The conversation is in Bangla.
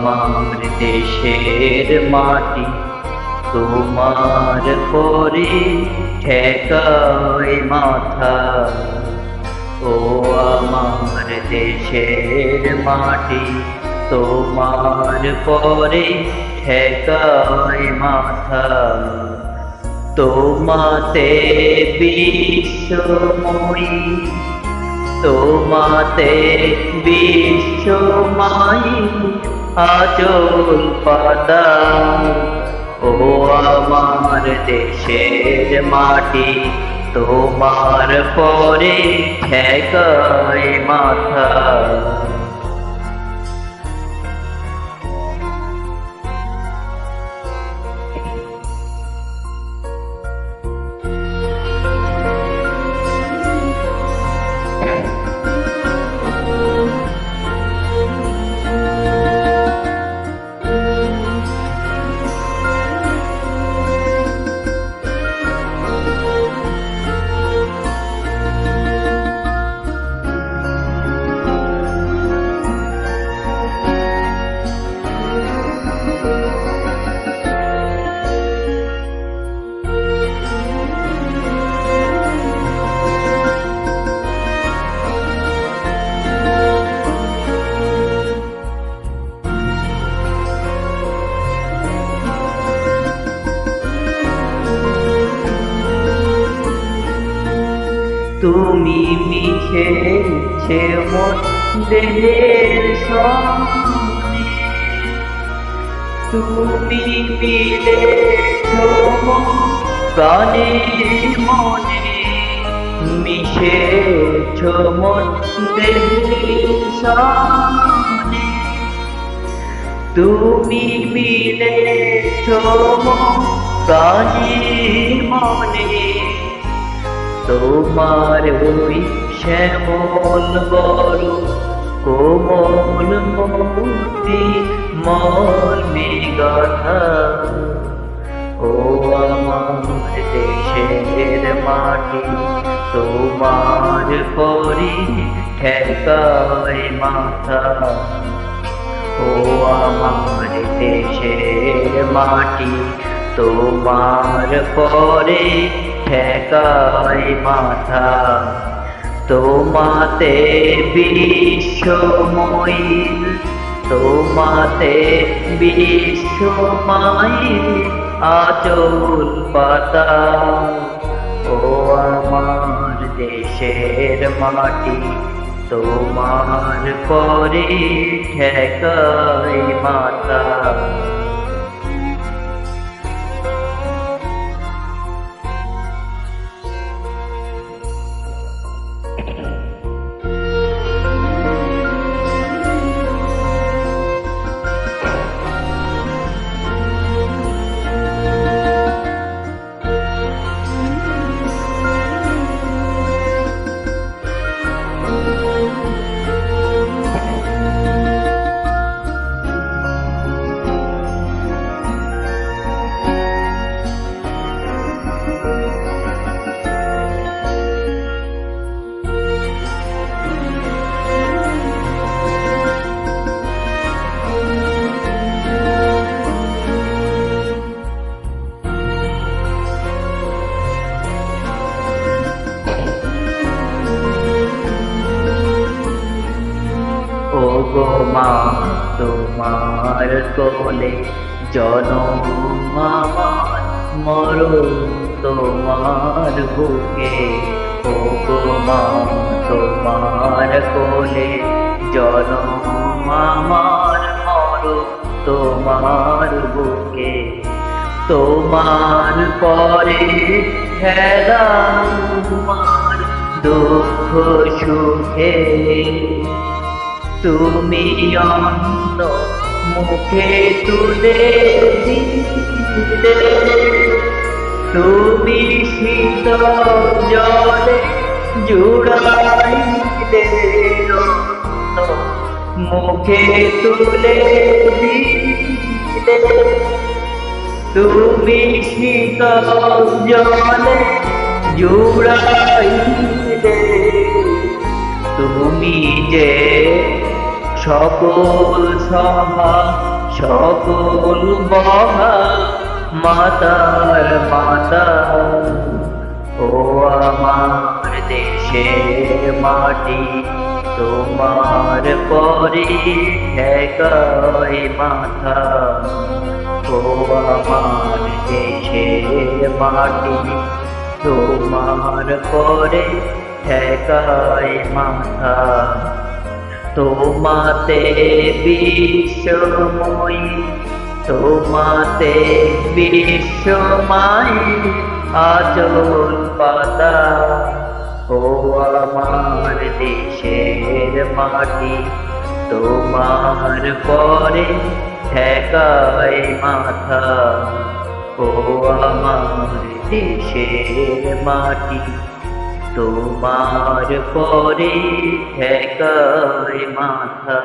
আমার দেশের মাটি তোমার পরে ঠেকায় মাথা। ও আমার দেশের মাটি তোমার পরে ঠেকায় মাথা। তোমাতে বিশ্বময়ী, তোমাতে বিশ্বময়ী আঁচল পাতা। ও আমার দেশের মাটি তোমার পরে ঠেকায় মাথা। তুমি মিশেছে মোর দেহের সঙ্গে, তুমি মিলেছ মোর প্রাণের মনে। মিশেছ মোর দেহের সঙ্গে, তুমি মিলেছ মোর প্রাণের মনে। তোমার ওই শ্যামল বড় কোমল মূর্তি মর্মে গাথা। ও আমার দেশের মাটি তোমার পরে ঠেকায় মাথা। ও আমার দেশের মাটি তোমার পরে ঠেকায় মাথা। তোমাতে বিশ্বময়ী, তোমাতে বিশ্বময়ী আঁচল পাতা। ও আমার দেশের মাটি তোমার পরে ঠেকায় মাথা। ওগো মা তোমার কোলে জনম আমার, মরণ তোমার বুকে। ওগো মা তোমার কোলে জনম আমার, মরণ তোমার বুকে। তোমার পরে খেলা তোমার দুঃখ সুখে। তুমি অন্য মুখে তুলে দিলে, তুমি শীতল জলে জুড়াইলে। মুখে তুলে দিলে, তুমি শীতল জলে জুড়াইলে। তুমি যে সকল সহা সকল বহা মাতার মাতা, ও আমার দেশের মাটি তোমার পরে ঠেকায় মাথা। ও আমার দেশের মাটি তোমার পরে ঠেকায় মাথা। তোমাতে বিশ্বময়ী, তোমাতে বিশ্বময়ী আচল পাতা। ও আমার দেশের মাটি তোমার পরে ঠেকায় মাথা। ও আমার দেশের মাটি তোমার পরে ঠেকায় মাথা।